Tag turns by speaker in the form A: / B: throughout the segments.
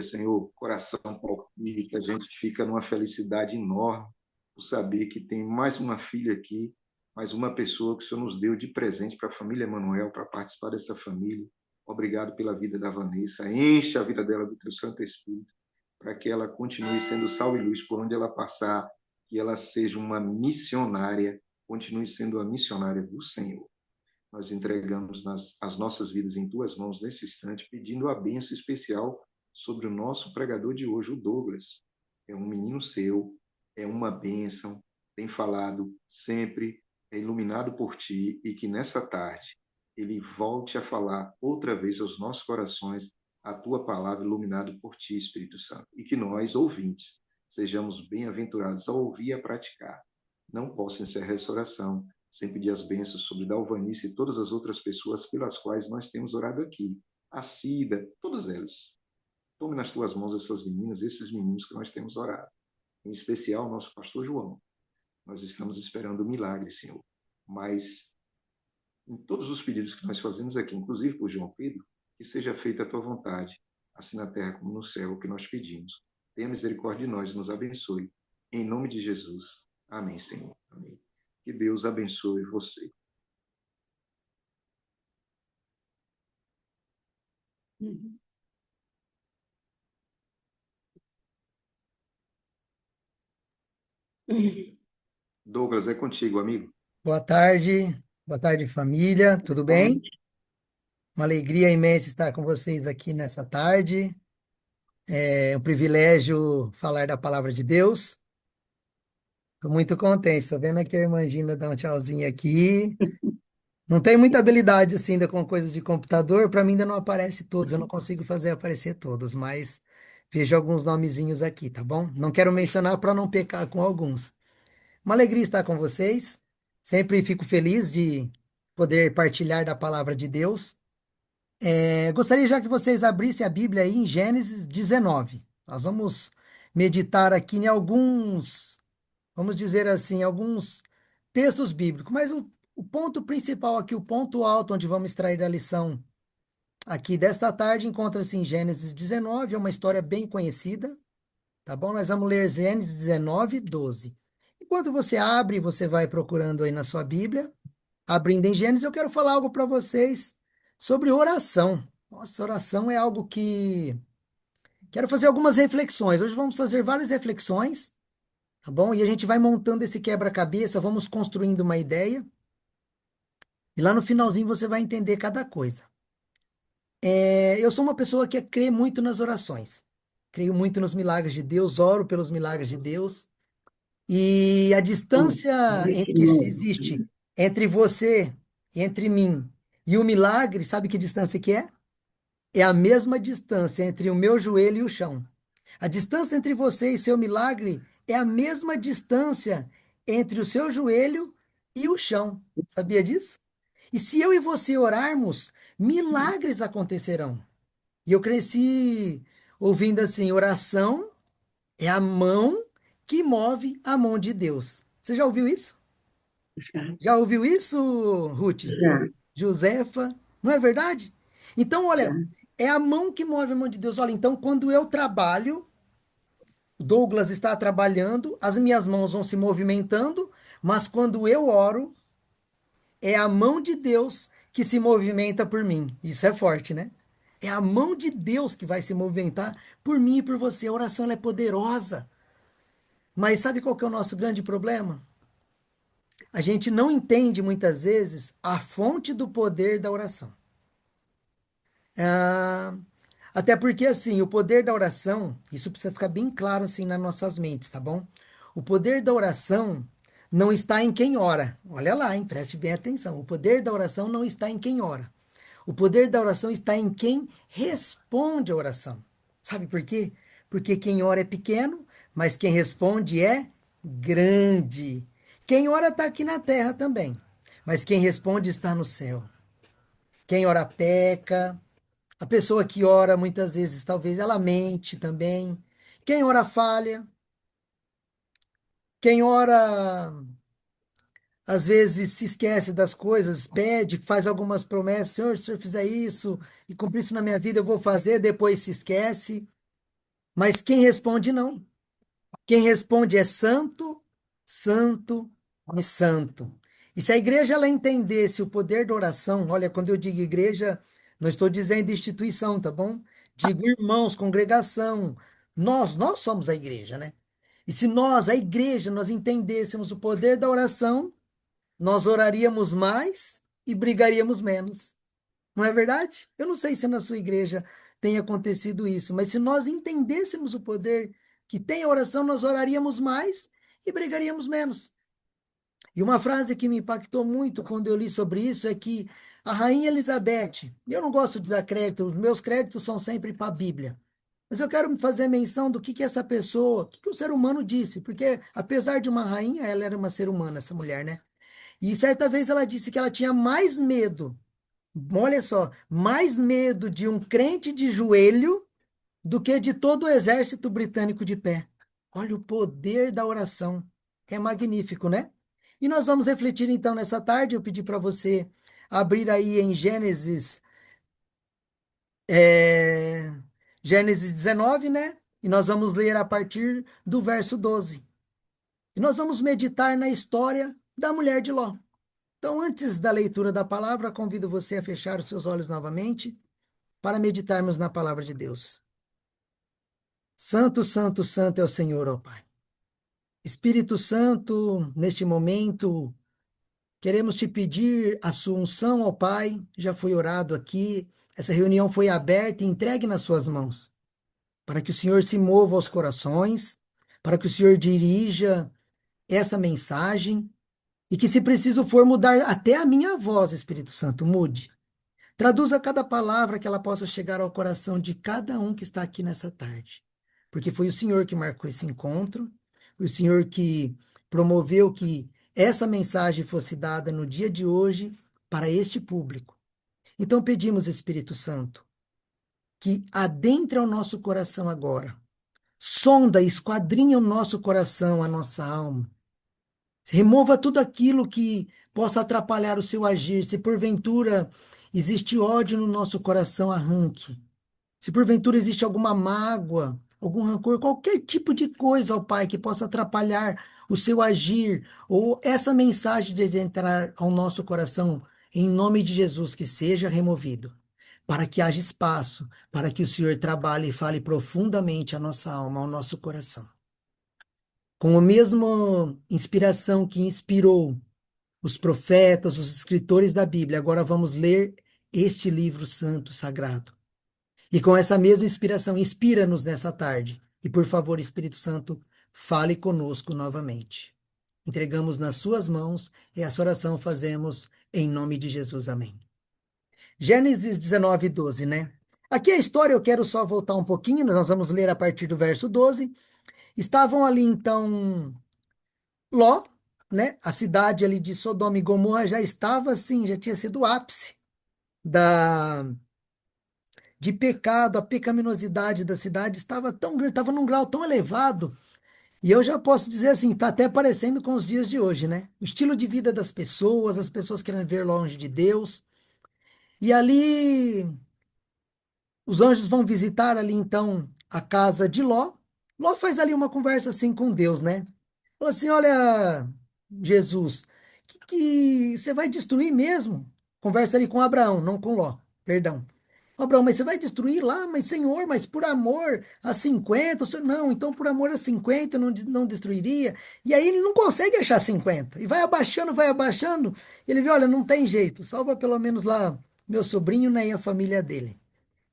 A: Senhor, coração palpita, a gente fica numa felicidade enorme por saber que tem mais uma filha aqui, mais uma pessoa que o Senhor nos deu de presente para a família Emanuel, para participar dessa família. Obrigado pela vida da Vanessa. Enche a vida dela do teu Santo Espírito, para que ela continue sendo sal e luz por onde ela passar, que ela seja uma missionária, continue sendo a missionária do Senhor. Nós entregamos as nossas vidas em tuas mãos nesse instante, pedindo a bênção especial sobre o nosso pregador de hoje, o Douglas. É um menino seu, é uma bênção, tem falado sempre, é iluminado por ti, e que nessa tarde ele volte a falar outra vez aos nossos corações a tua palavra iluminado por ti, Espírito Santo. E que nós, ouvintes, sejamos bem-aventurados a ouvir e a praticar. Não possa encerrar essa oração sem pedir as bênçãos sobre Dalvanice e todas as outras pessoas pelas quais nós temos orado aqui. A Cida, todas elas. Tome nas tuas mãos essas meninas, esses meninos que nós temos orado. Em especial, nosso pastor João. Nós estamos esperando um milagre, Senhor. Mas, em todos os pedidos que nós fazemos aqui, inclusive por João Pedro, que seja feita a tua vontade, assim na terra como no céu, o que nós pedimos. Tenha misericórdia de nós e nos abençoe. Em nome de Jesus. Amém, Senhor. Amém. Que Deus abençoe você. Douglas, é contigo, amigo.
B: Boa tarde família, tudo bem? Uma alegria imensa estar com vocês aqui nessa tarde. É um privilégio falar da palavra de Deus. Estou muito contente. Estou vendo aqui a irmã Gina dar um tchauzinho aqui. Não tem muita habilidade assim ainda com coisas de computador. Para mim ainda não aparece todos. Eu não consigo fazer aparecer todos, mas vejo alguns nomezinhos aqui, tá bom? Não quero mencionar para não pecar com alguns. Uma alegria estar com vocês. Sempre fico feliz de poder partilhar da palavra de Deus. Gostaria já que vocês abrissem a Bíblia aí em Gênesis 19. Nós vamos meditar aqui em alguns, vamos dizer assim, alguns textos bíblicos, mas o ponto principal aqui, o ponto alto onde vamos extrair a lição aqui desta tarde, encontra-se em Gênesis 19, é uma história bem conhecida, tá bom? Nós vamos ler Gênesis 19, 12. Enquanto você abre, você vai procurando aí na sua Bíblia, abrindo em Gênesis, eu quero falar algo para vocês sobre oração. Nossa, oração é algo que quero fazer algumas reflexões. Hoje vamos fazer várias reflexões, tá bom? E a gente vai montando esse quebra-cabeça, vamos construindo uma ideia, e lá no finalzinho você vai entender cada coisa. Eu sou uma pessoa que crê muito nas orações. Creio muito nos milagres de Deus, oro pelos milagres de Deus. E a distância que se existe entre você e entre mim e o milagre, sabe que distância que é? É a mesma distância entre o meu joelho e o chão. A distância entre você e seu milagre é a mesma distância entre o seu joelho e o chão. Sabia disso? E se eu e você orarmos, milagres acontecerão. E eu cresci ouvindo assim: oração é a mão que move a mão de Deus. Você já ouviu isso?
C: Já,
B: Já ouviu isso, Ruth?
C: já,
B: Josefa? Não é verdade? Então,
C: já.
B: olha, é a mão que move a mão de Deus. Olha, então, quando eu trabalho, Douglas está trabalhando, as minhas mãos vão se movimentando, mas quando eu oro, é a mão de Deus que se movimenta por mim. Isso é forte, né? É a mão de Deus que vai se movimentar por mim e por você. A oração ela é poderosa. Mas sabe qual que é o nosso grande problema? A gente não entende muitas vezes a fonte do poder da oração. Ah, até porque, assim, o poder da oração, isso precisa ficar bem claro, assim, nas nossas mentes, tá bom? O poder da oração não está em quem ora. Olha lá, hein? Preste bem atenção. O poder da oração não está em quem ora. O poder da oração está em quem responde a oração. Sabe por quê? Porque quem ora é pequeno, mas quem responde é grande. Quem ora está aqui na terra também, mas quem responde está no céu. Quem ora peca, a pessoa que ora muitas vezes, talvez ela mente também. Quem ora falha, quem ora às vezes se esquece das coisas, pede, faz algumas promessas, Senhor, se o Senhor fizer isso e cumprir isso na minha vida, eu vou fazer, depois se esquece. Mas quem responde não. Quem responde é santo, santo e santo. E se a igreja ela entendesse o poder da oração, olha, quando eu digo igreja, não estou dizendo instituição, tá bom? Digo irmãos, congregação. Nós somos a igreja, né? E se nós, a igreja, nós entendêssemos o poder da oração, nós oraríamos mais e brigaríamos menos. Não é verdade? Eu não sei se na sua igreja tem acontecido isso, mas se nós entendêssemos o poder que tem a oração, nós oraríamos mais e brigaríamos menos. E uma frase que me impactou muito quando eu li sobre isso é que a Rainha Elizabeth, eu não gosto de dar crédito, os meus créditos são sempre para a Bíblia. Mas eu quero fazer menção do que essa pessoa, o que o ser humano disse, porque apesar de uma rainha, ela era uma ser humana, essa mulher, né? E certa vez ela disse que ela tinha mais medo, olha só, mais medo de um crente de joelho do que de todo o exército britânico de pé. Olha o poder da oração. É magnífico, né? E nós vamos refletir então nessa tarde. Eu pedi para você abrir aí em é, Gênesis 19, né? E nós vamos ler a partir do verso 12. E nós vamos meditar na história da mulher de Ló. Então, antes da leitura da palavra, convido você a fechar os seus olhos novamente para meditarmos na palavra de Deus. Santo, santo, santo é o Senhor, ó Pai. Espírito Santo, neste momento, queremos te pedir a sua unção, ó Pai. Já foi orado aqui, essa reunião foi aberta e entregue nas suas mãos, para que o Senhor se mova aos corações, para que o Senhor dirija essa mensagem e que, se preciso for mudar até a minha voz, Espírito Santo, mude. Traduza cada palavra que ela possa chegar ao coração de cada um que está aqui nessa tarde. Porque foi o Senhor que marcou esse encontro, foi o Senhor que promoveu que essa mensagem fosse dada no dia de hoje para este público. Então pedimos, Espírito Santo, que adentre ao nosso coração agora. Sonda, esquadrinha o nosso coração, a nossa alma. Remova tudo aquilo que possa atrapalhar o seu agir. Se porventura existe ódio no nosso coração, arranque. Se porventura existe alguma mágoa, algum rancor, qualquer tipo de coisa, ó Pai, que possa atrapalhar o seu agir, ou essa mensagem de entrar ao nosso coração, em nome de Jesus, que seja removido, para que haja espaço, para que o Senhor trabalhe e fale profundamente a nossa alma, ao nosso coração. Com a mesma inspiração que inspirou os profetas, os escritores da Bíblia, agora vamos ler este livro santo, sagrado. E com essa mesma inspiração, inspira-nos nessa tarde. E por favor, Espírito Santo, fale conosco novamente. Entregamos nas suas mãos e essa oração fazemos em nome de Jesus. Amém. Gênesis 19, 12, né? Aqui a história eu quero só voltar um pouquinho, nós vamos ler a partir do verso 12. Estavam ali então Ló, né? A cidade ali de Sodoma e Gomorra já estava assim, já tinha sido o ápice da de pecado, a pecaminosidade da cidade estava tão grande, estava num grau tão elevado, e eu já posso dizer assim, está até parecendo com os dias de hoje, né? O estilo de vida das pessoas, as pessoas querendo ver longe de Deus. E ali os anjos vão visitar ali então a casa de Ló. Ló faz ali uma conversa assim com Deus, né? Fala assim: olha, Jesus, que você vai destruir mesmo? Conversa ali com Abraão, não com Ló, perdão. Abraão, mas você vai destruir lá? Mas Senhor, mas por amor a 50? O senhor, não, então por amor a 50 eu não destruiria. E aí ele não consegue achar 50. E vai abaixando. E ele vê: olha, não tem jeito, salva pelo menos lá meu sobrinho, né, e a família dele.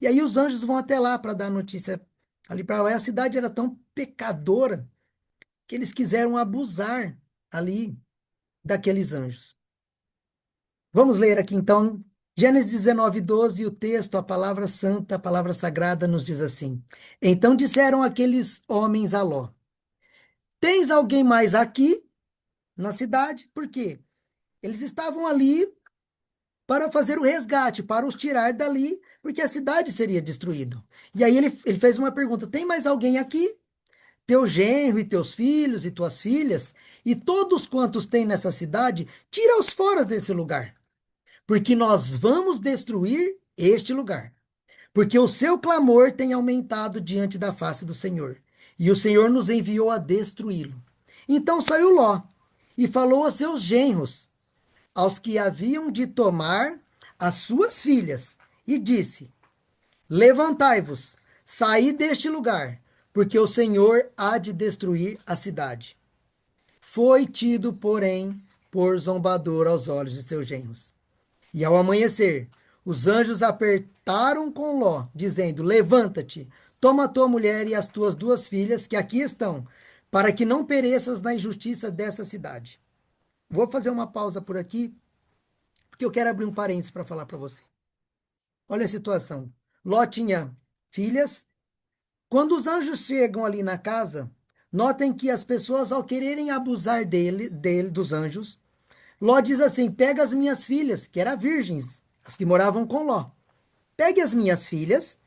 B: E aí os anjos vão até lá para dar notícia ali para lá. E a cidade era tão pecadora que eles quiseram abusar ali daqueles anjos. Vamos ler aqui então, Gênesis 19, 12, o texto, a palavra santa, a palavra sagrada nos diz assim: então disseram aqueles homens a Ló: tens alguém mais aqui na cidade? Por quê? Eles estavam ali para fazer o resgate, para os tirar dali, porque a cidade seria destruída. E aí ele fez uma pergunta: tem mais alguém aqui? Teu genro e teus filhos e tuas filhas, e todos quantos tem nessa cidade, tira-os fora desse lugar, porque nós vamos destruir este lugar. porque o seu clamor tem aumentado diante da face do Senhor, e o Senhor nos enviou a destruí-lo. Então saiu Ló e falou a seus genros, aos que haviam de tomar as suas filhas, e disse: Levantai-vos, saí deste lugar, porque o Senhor há de destruir a cidade. Foi tido, porém, por zombador aos olhos de seus genros. E ao amanhecer, os anjos apertaram com Ló, dizendo: Levanta-te, toma a tua mulher e as tuas duas filhas, que aqui estão, para que não pereças na injustiça dessa cidade. Vou fazer uma pausa por aqui, porque eu quero abrir um parênteses para falar para você. Olha a situação. Ló tinha filhas. Quando os anjos chegam ali na casa, notem que as pessoas, ao quererem abusar dos anjos, Ló diz assim: Pega as minhas filhas, que eram virgens, as que moravam com Ló. Pegue as minhas filhas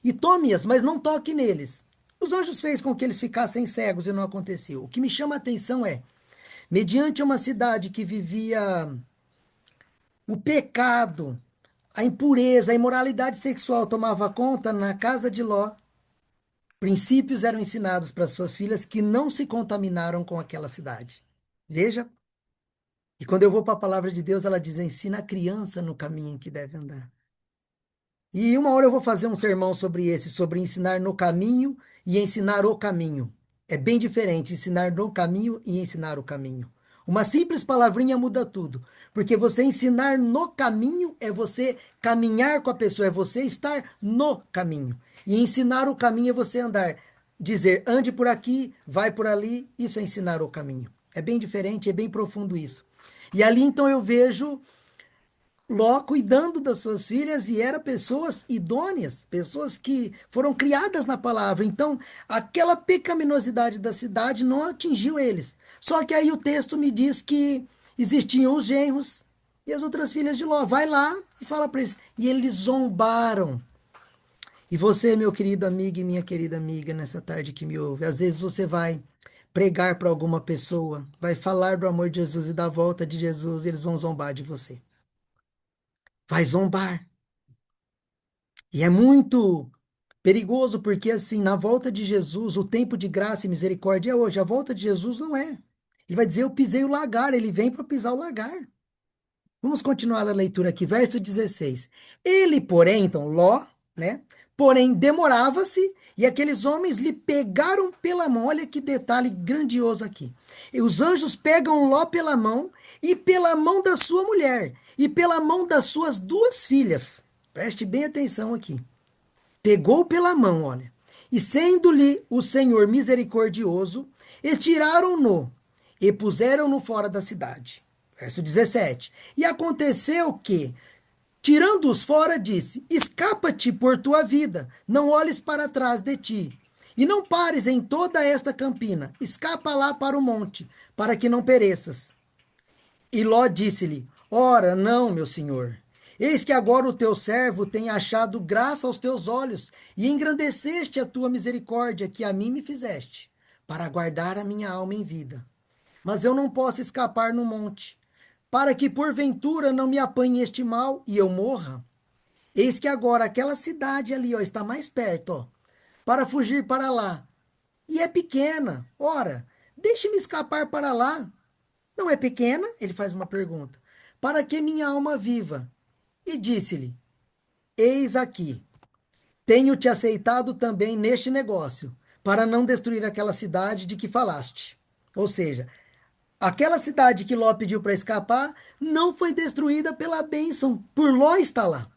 B: e tome-as, mas não toque neles. Os anjos fez com que eles ficassem cegos e não aconteceu. O que me chama a atenção é, mediante uma cidade que vivia o pecado, a impureza, a imoralidade sexual tomava conta, na casa de Ló, princípios eram ensinados para suas filhas que não se contaminaram com aquela cidade. Veja, e quando eu vou para a palavra de Deus, ela diz: ensina a criança no caminho em que deve andar. E uma hora eu vou fazer um sermão sobre esse, sobre ensinar no caminho e ensinar o caminho. É bem diferente ensinar no caminho e ensinar o caminho. Uma simples palavrinha muda tudo. Porque você ensinar no caminho é você caminhar com a pessoa, é você estar no caminho. E ensinar o caminho é você andar. Dizer, ande por aqui, vai por ali, isso é ensinar o caminho. É bem diferente, é bem profundo isso. E ali então eu vejo Ló cuidando das suas filhas e eram pessoas idôneas, pessoas que foram criadas na palavra. Então, aquela pecaminosidade da cidade não atingiu eles. Só que aí o texto me diz que existiam os genros e as outras filhas de Ló. Vai lá e fala para eles. E eles zombaram. E você, meu querido amigo e minha querida amiga, nessa tarde que me ouve, às vezes você vai pregar para alguma pessoa, vai falar do amor de Jesus e da volta de Jesus, e eles vão zombar de você. Vai zombar. E é muito perigoso porque, assim, na volta de Jesus, o tempo de graça e misericórdia é hoje. A volta de Jesus não é. Ele vai dizer: Eu pisei o lagar. Ele vem para pisar o lagar. Vamos continuar a leitura aqui, verso 16. Ele, porém, então, Ló, né? Porém, demorava-se e aqueles homens lhe pegaram pela mão. Olha que detalhe grandioso aqui. E os anjos pegam Ló pela mão e pela mão da sua mulher e pela mão das suas duas filhas. Preste bem atenção aqui. Pegou pela mão, olha, e sendo-lhe o Senhor misericordioso, e tiraram-no, e puseram-no fora da cidade. Verso 17. E aconteceu que, tirando-os fora, disse: Escapa-te por tua vida, não olhes para trás de ti, e não pares em toda esta campina, escapa lá para o monte, para que não pereças. E Ló disse-lhe: Ora, não, meu senhor. Eis que agora o teu servo tem achado graça aos teus olhos, e engrandeceste a tua misericórdia, que a mim me fizeste, para guardar a minha alma em vida. Mas eu não posso escapar no monte, para que porventura não me apanhe este mal e eu morra. Eis que agora aquela cidade ali, ó, está mais perto, ó, para fugir para lá. E é pequena. Ora, deixe-me escapar para lá. Não é pequena? Ele faz uma pergunta. Para que minha alma viva? E disse-lhe: Eis aqui, tenho-te aceitado também neste negócio, para não destruir aquela cidade de que falaste. Ou seja, aquela cidade que Ló pediu para escapar não foi destruída pela bênção, por Ló estar lá.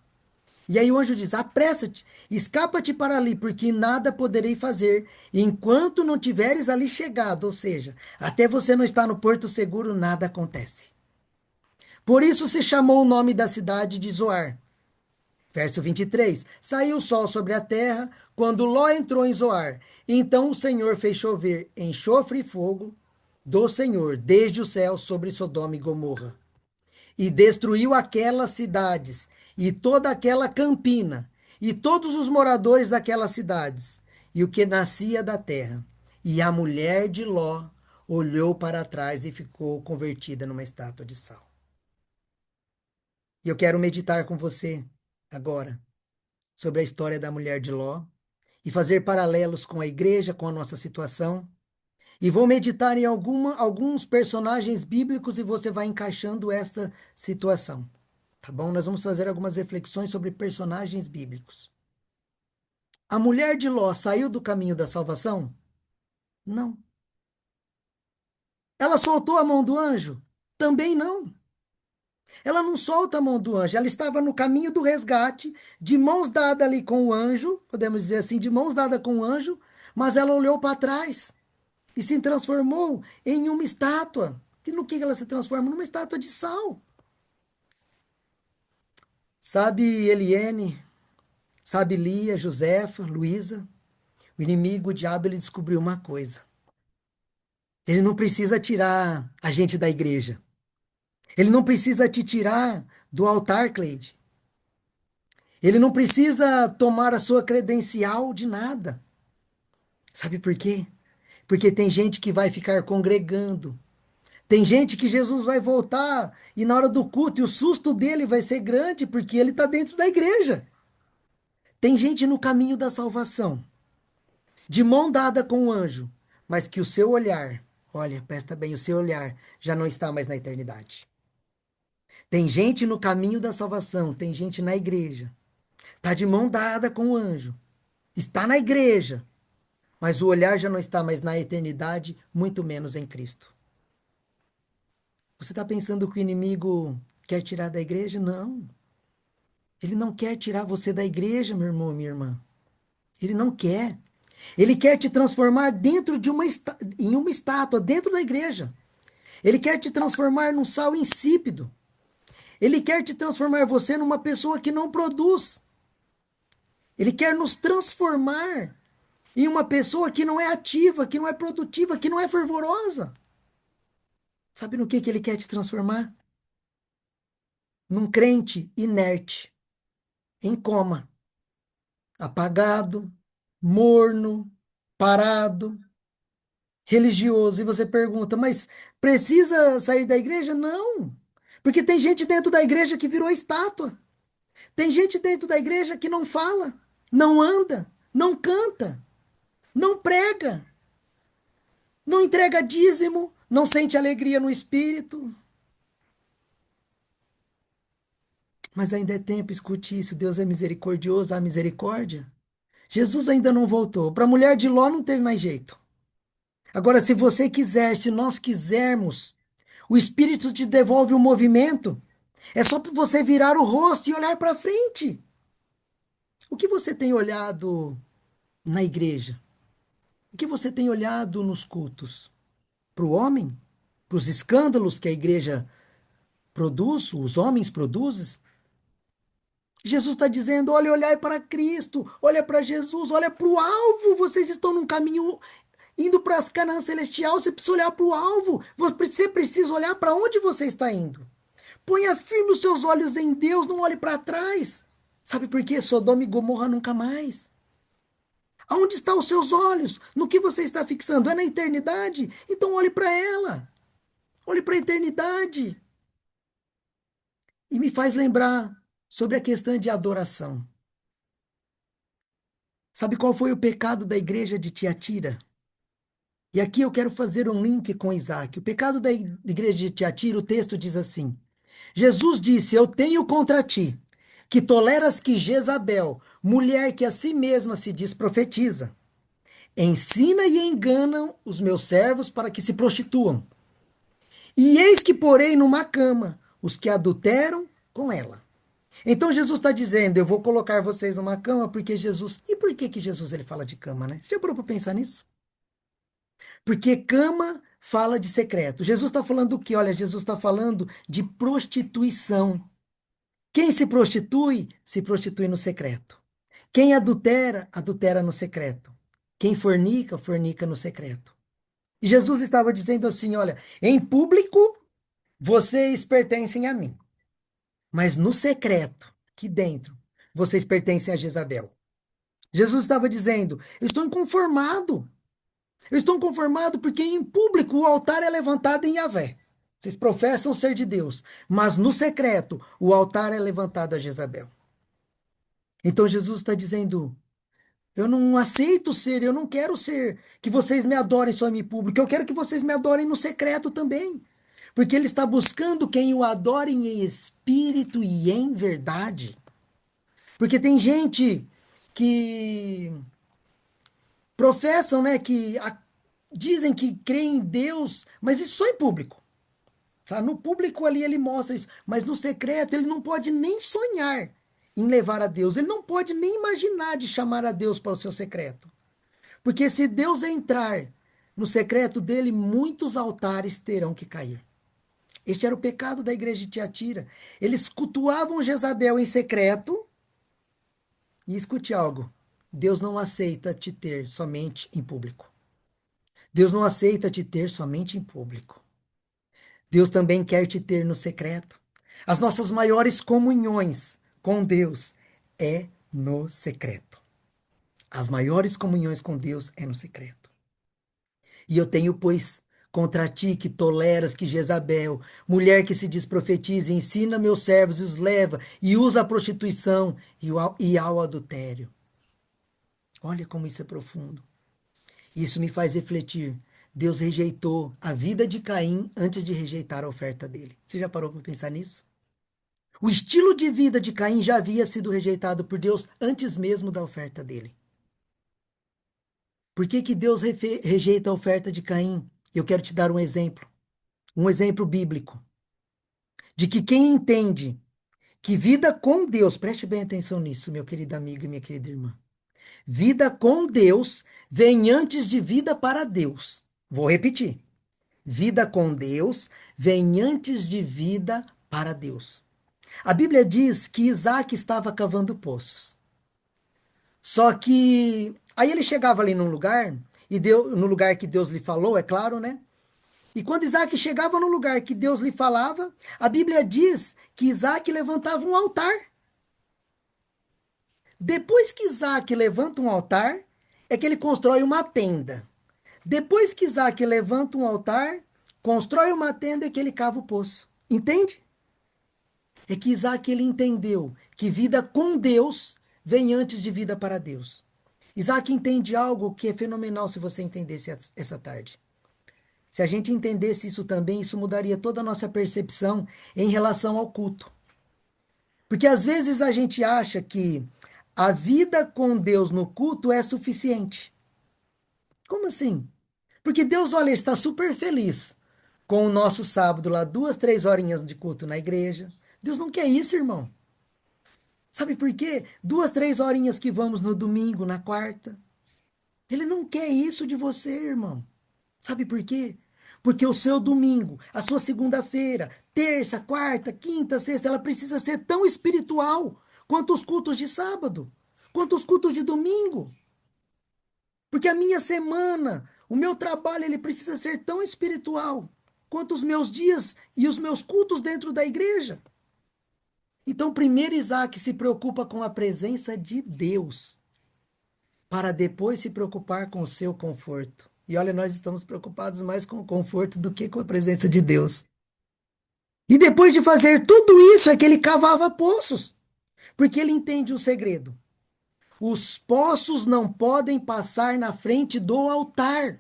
B: E aí o anjo diz: Apressa-te, escapa-te para ali, porque nada poderei fazer enquanto não tiveres ali chegado. Ou seja, até você não estar no porto seguro, nada acontece. Por isso se chamou o nome da cidade de Zoar. Verso 23. Saiu o sol sobre a terra quando Ló entrou em Zoar. Então o Senhor fez chover enxofre e fogo do Senhor desde o céu sobre Sodoma e Gomorra. E destruiu aquelas cidades e toda aquela campina e todos os moradores daquelas cidades e o que nascia da terra. E a mulher de Ló olhou para trás e ficou convertida numa estátua de sal. E eu quero meditar com você agora. sobre a história da mulher de Ló e fazer paralelos com a igreja, com a nossa situação. E vou meditar em alguns personagens bíblicos e você vai encaixando esta situação. Tá bom? Nós vamos fazer algumas reflexões sobre personagens bíblicos. A mulher de Ló saiu do caminho da salvação? Não. Ela soltou a mão do anjo? Também não. Ela não solta a mão do anjo, ela estava no caminho do resgate, de mãos dadas ali com o anjo, podemos dizer assim, de mãos dadas com o anjo, mas ela olhou para trás e se transformou em uma estátua. E no que ela se transforma? Numa estátua de sal. Sabe Eliene, sabe Lia, Josefa, Luísa? O inimigo, o diabo, ele descobriu uma coisa. Ele não precisa tirar a gente da igreja. Ele não precisa te tirar do altar, Cleide. Ele não precisa tomar a sua credencial de nada. Sabe por quê? Porque tem gente que vai ficar congregando. Tem gente que Jesus vai voltar e na hora do culto, e o susto dele vai ser grande porque ele está dentro da igreja. Tem gente no caminho da salvação, de mão dada com o anjo, mas que o seu olhar, olha, presta bem, o seu olhar já não está mais na eternidade. Tem gente no caminho da salvação, tem gente na igreja, está de mão dada com o anjo, está na igreja, mas o olhar já não está mais na eternidade, muito menos em Cristo. Você está pensando que o inimigo quer tirar da igreja? Não. Ele não quer tirar você da igreja, meu irmão, minha irmã. Ele não quer. Ele quer te transformar dentro de em uma estátua, dentro da igreja. Ele quer te transformar num sal insípido. Ele quer te transformar você numa pessoa que não produz. Ele quer nos transformar em uma pessoa que não é ativa, que não é produtiva, que não é fervorosa. Sabe no que ele quer te transformar? Num crente inerte, em coma, apagado, morno, parado, religioso. E você pergunta, mas precisa sair da igreja? Não. Porque tem gente dentro da igreja que virou estátua. Tem gente dentro da igreja que não fala, não anda, não canta, não prega, não entrega dízimo, não sente alegria no espírito. Mas ainda é tempo, escute isso. Deus é misericordioso, há misericórdia. Jesus ainda não voltou. Para a mulher de Ló não teve mais jeito. Agora, se você quiser, se nós quisermos, o Espírito te devolve o movimento. É só para você virar o rosto e olhar para frente. O que você tem olhado na igreja? O que você tem olhado nos cultos? Para o homem? Para os escândalos que a igreja produz, os homens produzem? Jesus está dizendo: olha, olhai para Cristo, olha para Jesus, olha para o alvo. Vocês estão num caminho indo para as Canaã celestial, você precisa olhar para o alvo. Você precisa olhar para onde você está indo. Ponha firme os seus olhos em Deus, não olhe para trás. Sabe por quê? Sodoma e Gomorra nunca mais. Aonde estão os seus olhos? No que você está fixando? É na eternidade? Então olhe para ela. Olhe para a eternidade. E me faz lembrar sobre a questão de adoração. Sabe qual foi o pecado da igreja de Tiatira? E aqui eu quero fazer um link com Isaac. O pecado da igreja de Tiatira, o texto diz assim: Jesus disse: eu tenho contra ti, que toleras que Jezabel, mulher que a si mesma se diz profetiza, ensina e enganam os meus servos para que se prostituam. E eis que porei numa cama os que adulteram com ela. Então Jesus está dizendo: eu vou colocar vocês numa cama porque Jesus. E por que Jesus ele fala de cama, né? Você já parou para pensar nisso? Porque cama fala de secreto. Jesus está falando do quê? Olha, Jesus está falando de prostituição. Quem se prostitui no secreto. Quem adultera, adultera no secreto. Quem fornica, fornica no secreto. E Jesus estava dizendo assim: olha, em público vocês pertencem a mim, mas no secreto, aqui dentro, vocês pertencem a Jezabel. Jesus estava dizendo: eu estou inconformado. Eu estou inconformado porque em público o altar é levantado em Yahvé. Vocês professam ser de Deus, mas no secreto o altar é levantado a Jezabel. Então Jesus está dizendo: eu não aceito ser, eu não quero ser que vocês me adorem só em público, eu quero que vocês me adorem no secreto também. Porque ele está buscando quem o adore em espírito e em verdade. Porque tem gente que professam, né, dizem que creem em Deus, mas isso só em público. Sabe? No público ali ele mostra isso, mas no secreto ele não pode nem sonhar em levar a Deus. Ele não pode nem imaginar de chamar a Deus para o seu secreto. Porque se Deus entrar no secreto dele, muitos altares terão que cair. Este era o pecado da igreja de Tiatira. Eles cultuavam Jezabel em secreto. E escute algo: Deus não aceita te ter somente em público. Deus não aceita te ter somente em público. Deus também quer te ter no secreto. As nossas maiores comunhões com Deus é no secreto. As maiores comunhões com Deus é no secreto. E eu tenho, pois, contra ti que toleras que Jezabel, mulher que se diz profetiza, ensina meus servos e os leva, e usa a prostituição e ao adultério. Olha como isso é profundo. Isso me faz refletir. Deus rejeitou a vida de Caim antes de rejeitar a oferta dele. Você já parou para pensar nisso? O estilo de vida de Caim já havia sido rejeitado por Deus antes mesmo da oferta dele. Por que que Deus rejeita a oferta de Caim? Eu quero te dar um exemplo bíblico, de que quem entende que vida com Deus, preste bem atenção nisso, meu querido amigo e minha querida irmã. Vida com Deus vem antes de vida para Deus. Vou repetir. Vida com Deus vem antes de vida para Deus. A Bíblia diz que Isaac estava cavando poços. Só que aí ele chegava ali num lugar, no lugar que Deus lhe falou, é claro, né? E quando Isaac chegava no lugar que Deus lhe falava, a Bíblia diz que Isaac levantava um altar. Depois que Isaac levanta um altar, é que ele constrói uma tenda. Depois que Isaac levanta um altar, constrói uma tenda, é que ele cava o poço. Entende? É que Isaac ele entendeu que vida com Deus vem antes de vida para Deus. Isaac entende algo que é fenomenal se você entendesse essa tarde. Se a gente entendesse isso também, isso mudaria toda a nossa percepção em relação ao culto. Porque às vezes a gente acha que a vida com Deus no culto é suficiente. Como assim? Porque Deus, olha, está super feliz com o nosso sábado lá, 2, 3 horinhas de culto na igreja. Deus não quer isso, irmão. Sabe por quê? 2, 3 horinhas que vamos no domingo, na quarta. Ele não quer isso de você, irmão. Sabe por quê? Porque o seu domingo, a sua segunda-feira, terça, quarta, quinta, sexta, ela precisa ser tão espiritual quanto os cultos de sábado, quanto os cultos de domingo. Porque a minha semana, o meu trabalho, ele precisa ser tão espiritual quanto os meus dias e os meus cultos dentro da igreja. Então, primeiro Isaac se preocupa com a presença de Deus, para depois se preocupar com o seu conforto. E olha, nós estamos preocupados mais com o conforto do que com a presença de Deus. E depois de fazer tudo isso, é que ele cavava poços, porque ele entende um segredo. Os poços não podem passar na frente do altar.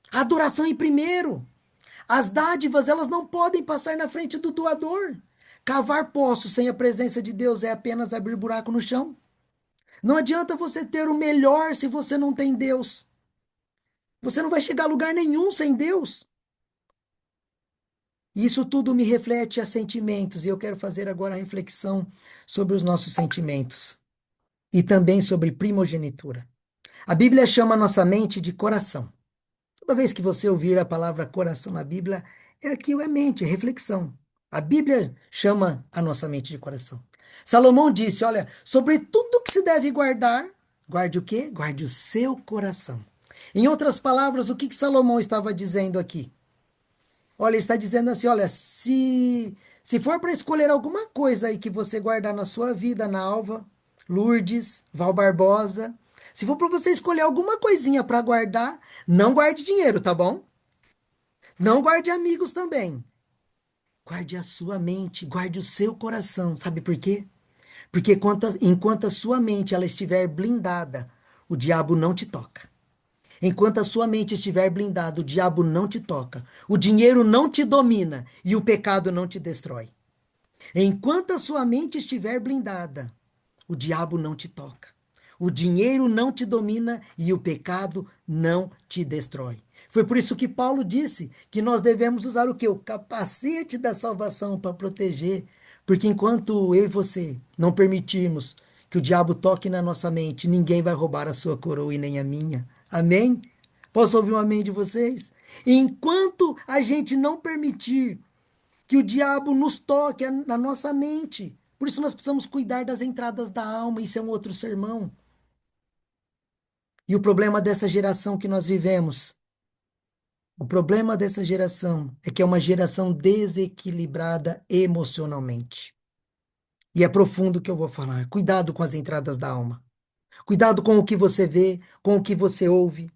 B: A adoração em primeiro. As dádivas, elas não podem passar na frente do doador. Cavar poços sem a presença de Deus é apenas abrir buraco no chão. Não adianta você ter o melhor se você não tem Deus. Você não vai chegar a lugar nenhum sem Deus. Isso tudo me reflete a sentimentos, e eu quero fazer agora a reflexão sobre os nossos sentimentos e também sobre primogenitura. A Bíblia chama a nossa mente de coração. Toda vez que você ouvir a palavra coração na Bíblia, é aquilo, é mente, é reflexão. A Bíblia chama a nossa mente de coração. Salomão disse, olha, sobre tudo que se deve guardar, guarde o quê? Guarde o seu coração. Em outras palavras, o que que Salomão estava dizendo aqui? Olha, ele está dizendo assim, olha, se for para escolher alguma coisa aí que você guardar na sua vida, na Alva, Lourdes, Val Barbosa, se for para você escolher alguma coisinha para guardar, não guarde dinheiro, tá bom? Não guarde amigos também. Guarde a sua mente, guarde o seu coração. Sabe por quê? Porque enquanto a sua mente ela estiver blindada, o diabo não te toca. Enquanto a sua mente estiver blindada, o diabo não te toca. O dinheiro não te domina e o pecado não te destrói. Enquanto a sua mente estiver blindada, o diabo não te toca. O dinheiro não te domina e o pecado não te destrói. Foi por isso que Paulo disse que nós devemos usar o que? O capacete da salvação para proteger. Porque enquanto eu e você não permitirmos que o diabo toque na nossa mente, ninguém vai roubar a sua coroa e nem a minha. Amém? Posso ouvir um amém de vocês? Enquanto a gente não permitir que o diabo nos toque na nossa mente. Por isso nós precisamos cuidar das entradas da alma, isso é um outro sermão. E o problema dessa geração que nós vivemos, o problema dessa geração é que é uma geração desequilibrada emocionalmente. E é profundo o que eu vou falar. Cuidado com as entradas da alma. Cuidado com o que você vê, com o que você ouve,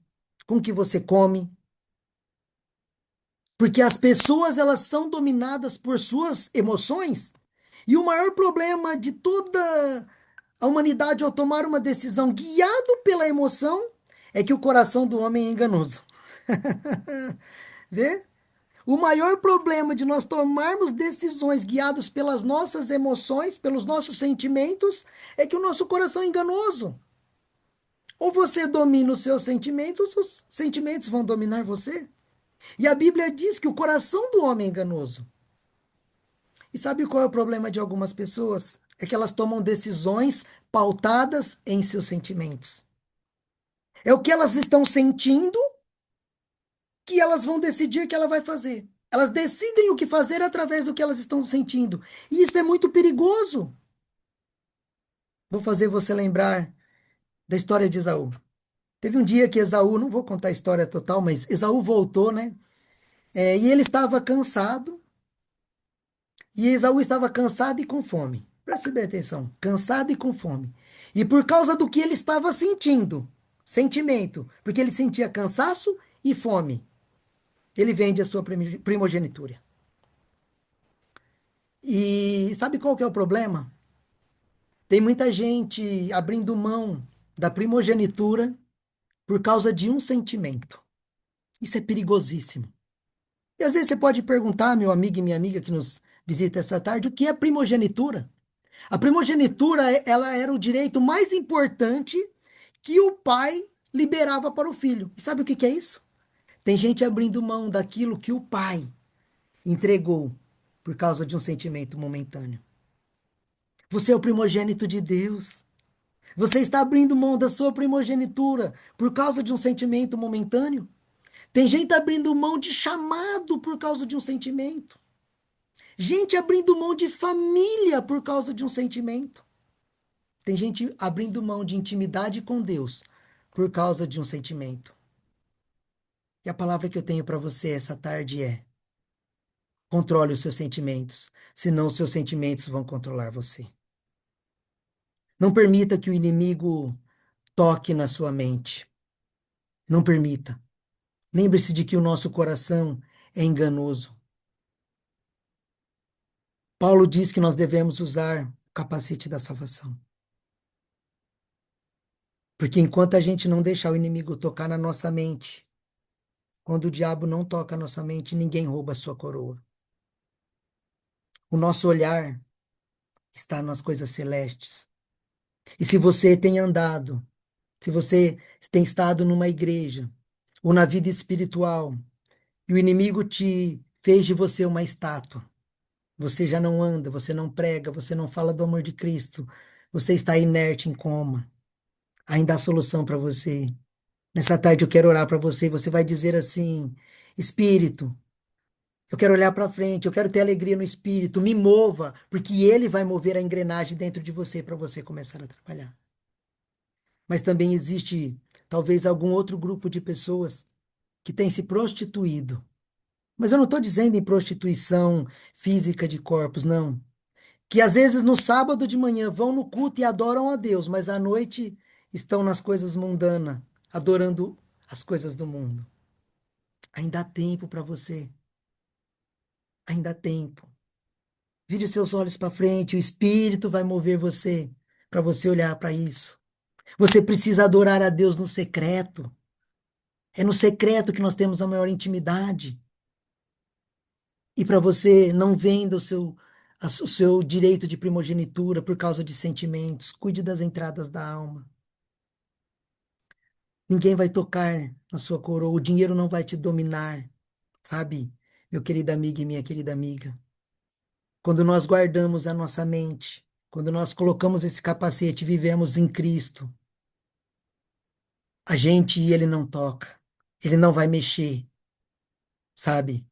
B: com o que você come, porque as pessoas elas são dominadas por suas emoções. E o maior problema de toda a humanidade ao tomar uma decisão guiado pela emoção é que o coração do homem é enganoso. Vê? O maior problema de nós tomarmos decisões guiados pelas nossas emoções, pelos nossos sentimentos, é que o nosso coração é enganoso. Ou você domina os seus sentimentos, ou os seus sentimentos vão dominar você. E a Bíblia diz que o coração do homem é enganoso. E sabe qual é o problema de algumas pessoas? É que elas tomam decisões pautadas em seus sentimentos. É o que elas estão sentindo que elas vão decidir que ela vai fazer. Elas decidem o que fazer através do que elas estão sentindo. E isso é muito perigoso. Vou fazer você lembrar da história de Esaú. Teve um dia que Esaú, não vou contar a história total, mas Esaú voltou, né? E ele estava cansado. E Esaú estava cansado e com fome. Preste bem atenção, cansado e com fome. E por causa do que ele estava sentindo, sentimento, porque ele sentia cansaço e fome, ele vende a sua primogenitura. E sabe qual que é o problema? Tem muita gente abrindo mão da primogenitura por causa de um sentimento. Isso é perigosíssimo. E às vezes você pode perguntar, meu amigo e minha amiga que nos visita essa tarde, o que é primogenitura? A primogenitura, ela era o direito mais importante que o pai liberava para o filho. E sabe o que que é isso? Tem gente abrindo mão daquilo que o pai entregou por causa de um sentimento momentâneo. Você é o primogênito de Deus. Você está abrindo mão da sua primogenitura por causa de um sentimento momentâneo? Tem gente abrindo mão de chamado por causa de um sentimento. Gente abrindo mão de família por causa de um sentimento. Tem gente abrindo mão de intimidade com Deus por causa de um sentimento. E a palavra que eu tenho para você essa tarde é: controle os seus sentimentos, senão os seus sentimentos vão controlar você. Não permita que o inimigo toque na sua mente. Não permita. Lembre-se de que o nosso coração é enganoso. Paulo diz que nós devemos usar o capacete da salvação. Porque enquanto a gente não deixar o inimigo tocar na nossa mente, quando o diabo não toca a nossa mente, ninguém rouba a sua coroa. O nosso olhar está nas coisas celestes. E se você tem andado, se você tem estado numa igreja ou na vida espiritual e o inimigo te fez de você uma estátua, você já não anda, você não prega, você não fala do amor de Cristo, você está inerte em coma. Ainda há solução para você. Nessa tarde eu quero orar para você e você vai dizer assim: Espírito, eu quero olhar para frente, eu quero ter alegria no espírito, me mova, porque ele vai mover a engrenagem dentro de você para você começar a trabalhar. Mas também existe talvez algum outro grupo de pessoas que tem se prostituído. Mas eu não estou dizendo em prostituição física de corpos, não. Que às vezes no sábado de manhã vão no culto e adoram a Deus, mas à noite estão nas coisas mundanas, adorando as coisas do mundo. Ainda há tempo para você. Ainda há tempo. Vire os seus olhos para frente, o Espírito vai mover você para você olhar para isso. Você precisa adorar a Deus no secreto. É no secreto que nós temos a maior intimidade. E para você não venda o seu direito de primogenitura por causa de sentimentos. Cuide das entradas da alma. Ninguém vai tocar na sua coroa. O dinheiro não vai te dominar, sabe? Meu querido amigo e minha querida amiga. Quando nós guardamos a nossa mente, quando nós colocamos esse capacete e vivemos em Cristo, a gente, ele não toca. Ele não vai mexer, sabe?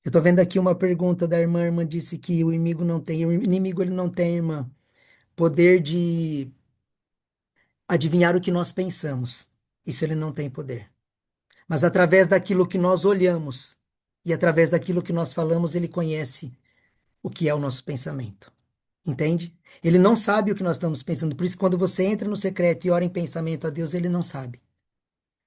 B: Eu tô vendo aqui uma pergunta da irmã. A irmã disse que o inimigo ele não tem, irmã, poder de adivinhar o que nós pensamos. Isso ele não tem poder. Mas através daquilo que nós olhamos e através daquilo que nós falamos, ele conhece o que é o nosso pensamento. Entende? Ele não sabe o que nós estamos pensando. Por isso, quando você entra no secreto e ora em pensamento a Deus, ele não sabe.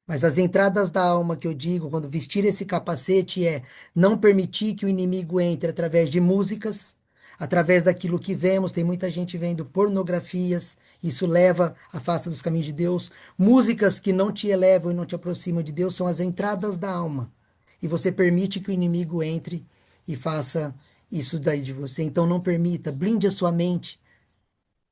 B: Mas as entradas da alma que eu digo, quando vestir esse capacete, é não permitir que o inimigo entre através de músicas, através daquilo que vemos. Tem muita gente vendo pornografias, isso leva, afasta dos caminhos de Deus. Músicas que não te elevam e não te aproximam de Deus são as entradas da alma. E você permite que o inimigo entre e faça isso daí de você. Então não permita, blinde a sua mente.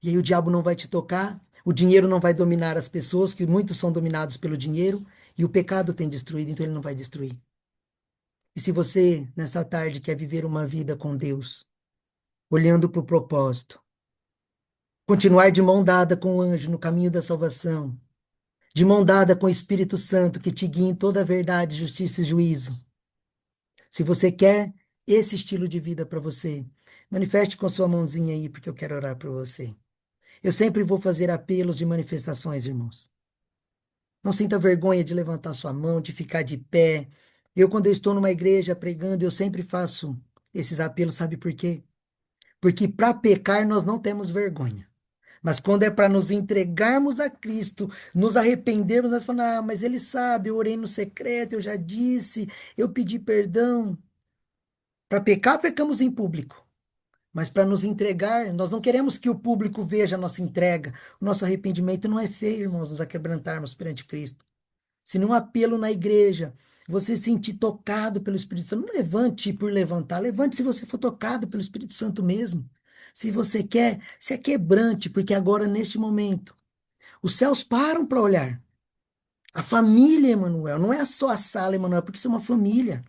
B: E aí o diabo não vai te tocar, o dinheiro não vai dominar as pessoas, que muitos são dominados pelo dinheiro, e o pecado tem destruído, então ele não vai destruir. E se você, nessa tarde, quer viver uma vida com Deus, olhando para o propósito, continuar de mão dada com o anjo no caminho da salvação, de mão dada com o Espírito Santo que te guia em toda a verdade, justiça e juízo. Se você quer esse estilo de vida para você, manifeste com sua mãozinha aí, porque eu quero orar por você. Eu sempre vou fazer apelos de manifestações, irmãos. Não sinta vergonha de levantar sua mão, de ficar de pé. Quando eu estou numa igreja pregando, eu sempre faço esses apelos, sabe por quê? Porque para pecar nós não temos vergonha. Mas quando é para nos entregarmos a Cristo, nos arrependermos, nós falamos, ah, mas ele sabe, eu orei no secreto, eu já disse, eu pedi perdão. Para pecar, pecamos em público. Mas para nos entregar, nós não queremos que o público veja a nossa entrega. O nosso arrependimento não é feio, irmãos, nos aquebrantarmos perante Cristo. Se num apelo na igreja, você se sentir tocado pelo Espírito Santo, não levante por levantar, levante se você for tocado pelo Espírito Santo mesmo. Se você quer, se aquebrante, porque agora, neste momento, os céus param para olhar. A família, Emanuel, não é só a sala, Emanuel, porque isso é uma família.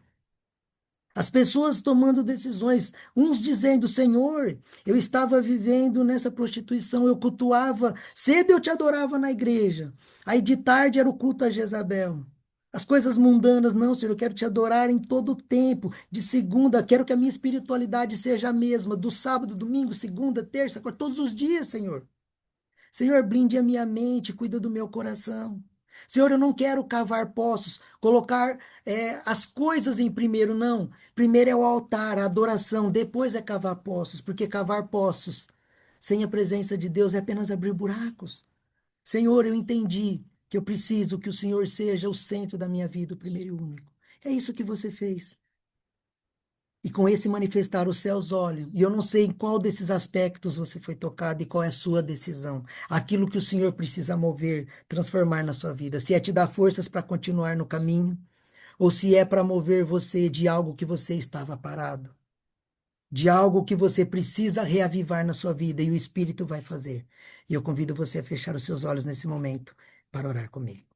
B: As pessoas tomando decisões, uns dizendo: Senhor, eu estava vivendo nessa prostituição, eu cultuava, cedo eu te adorava na igreja, aí de tarde era o culto a Jezabel. As coisas mundanas, não, Senhor, eu quero te adorar em todo o tempo, de segunda, quero que a minha espiritualidade seja a mesma, do sábado, domingo, segunda, terça, quarta, todos os dias, Senhor. Senhor, blinde a minha mente, cuida do meu coração. Senhor, eu não quero cavar poços, colocar as coisas em primeiro, não. Primeiro é o altar, a adoração, depois é cavar poços, porque cavar poços sem a presença de Deus é apenas abrir buracos. Senhor, eu entendi que eu preciso que o Senhor seja o centro da minha vida, o primeiro e único. É isso que você fez. E com esse manifestar os céus olham. E eu não sei em qual desses aspectos você foi tocado e qual é a sua decisão. Aquilo que o Senhor precisa mover, transformar na sua vida. Se é te dar forças para continuar no caminho, ou se é para mover você de algo que você estava parado. De algo que você precisa reavivar na sua vida e o Espírito vai fazer. E eu convido você a fechar os seus olhos nesse momento para orar comigo.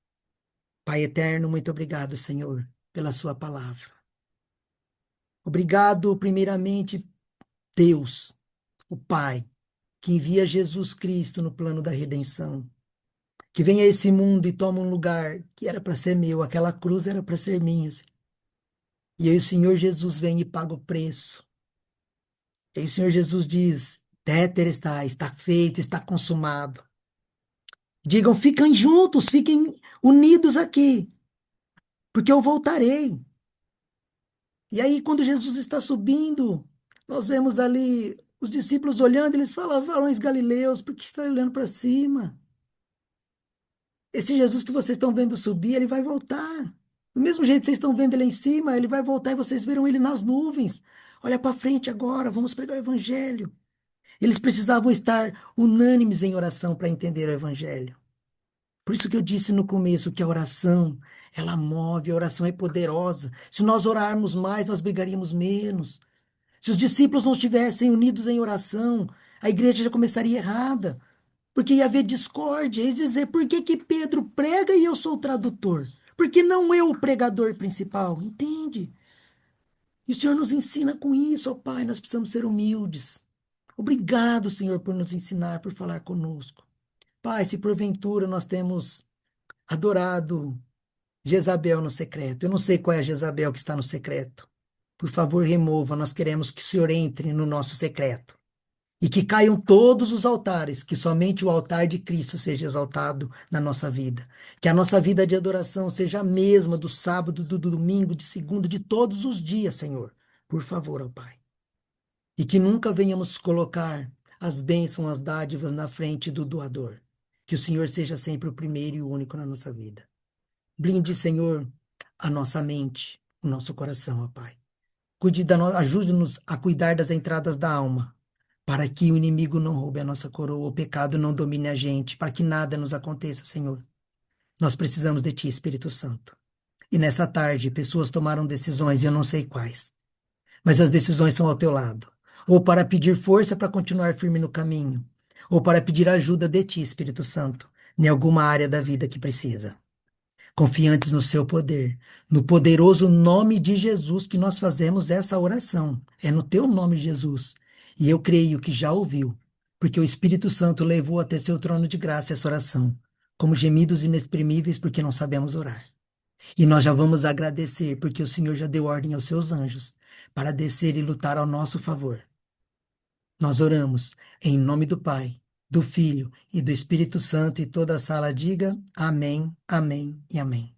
B: Pai eterno, muito obrigado, Senhor, pela sua palavra. Obrigado, primeiramente, Deus, o Pai, que envia Jesus Cristo no plano da redenção, que vem a esse mundo e toma um lugar que era para ser meu, aquela cruz era para ser minha. Senhor. E aí o Senhor Jesus vem e paga o preço. E aí o Senhor Jesus diz: Tetelestai, está feito, está consumado. Digam, fiquem juntos, fiquem unidos aqui, porque eu voltarei. E aí, quando Jesus está subindo, nós vemos ali os discípulos olhando, eles falam, varões galileus, por que estão olhando para cima? Esse Jesus que vocês estão vendo subir, ele vai voltar. Do mesmo jeito que vocês estão vendo ele em cima, ele vai voltar e vocês verão ele nas nuvens. Olha para frente agora, vamos pregar o evangelho. Eles precisavam estar unânimes em oração para entender o evangelho. Por isso que eu disse no começo que a oração, ela move, a oração é poderosa. Se nós orarmos mais, nós brigaríamos menos. Se os discípulos não estivessem unidos em oração, a igreja já começaria errada, porque ia haver discórdia. Ia dizer, por que que Pedro prega e eu sou o tradutor? Por que não eu o pregador principal? Entende? E o Senhor nos ensina com isso, ó Pai, nós precisamos ser humildes. Obrigado, Senhor, por nos ensinar, por falar conosco. Pai, se porventura nós temos adorado Jezabel no secreto, eu não sei qual é a Jezabel que está no secreto. Por favor, remova, nós queremos que o Senhor entre no nosso secreto. E que caiam todos os altares, que somente o altar de Cristo seja exaltado na nossa vida. Que a nossa vida de adoração seja a mesma do sábado, do domingo, de segunda, de todos os dias, Senhor. Por favor, ó Pai. E que nunca venhamos colocar as bênçãos, as dádivas na frente do doador. Que o Senhor seja sempre o primeiro e o único na nossa vida. Blinde, Senhor, a nossa mente, o nosso coração, ó Pai. Ajude-nos a cuidar das entradas da alma, para que o inimigo não roube a nossa coroa, o pecado não domine a gente, para que nada nos aconteça, Senhor. Nós precisamos de Ti, Espírito Santo. E nessa tarde, pessoas tomaram decisões, e eu não sei quais, mas as decisões são ao Teu lado. Ou para pedir força para continuar firme no caminho, ou para pedir ajuda de Ti, Espírito Santo, em alguma área da vida que precisa. Confiantes no seu poder, no poderoso nome de Jesus que nós fazemos essa oração. É no teu nome, Jesus. E eu creio que já ouviu, porque o Espírito Santo levou até seu trono de graça essa oração, como gemidos inexprimíveis porque não sabemos orar. E nós já vamos agradecer porque o Senhor já deu ordem aos seus anjos para descer e lutar ao nosso favor. Nós oramos em nome do Pai, do Filho e do Espírito Santo, e toda a sala diga amém, amém e amém.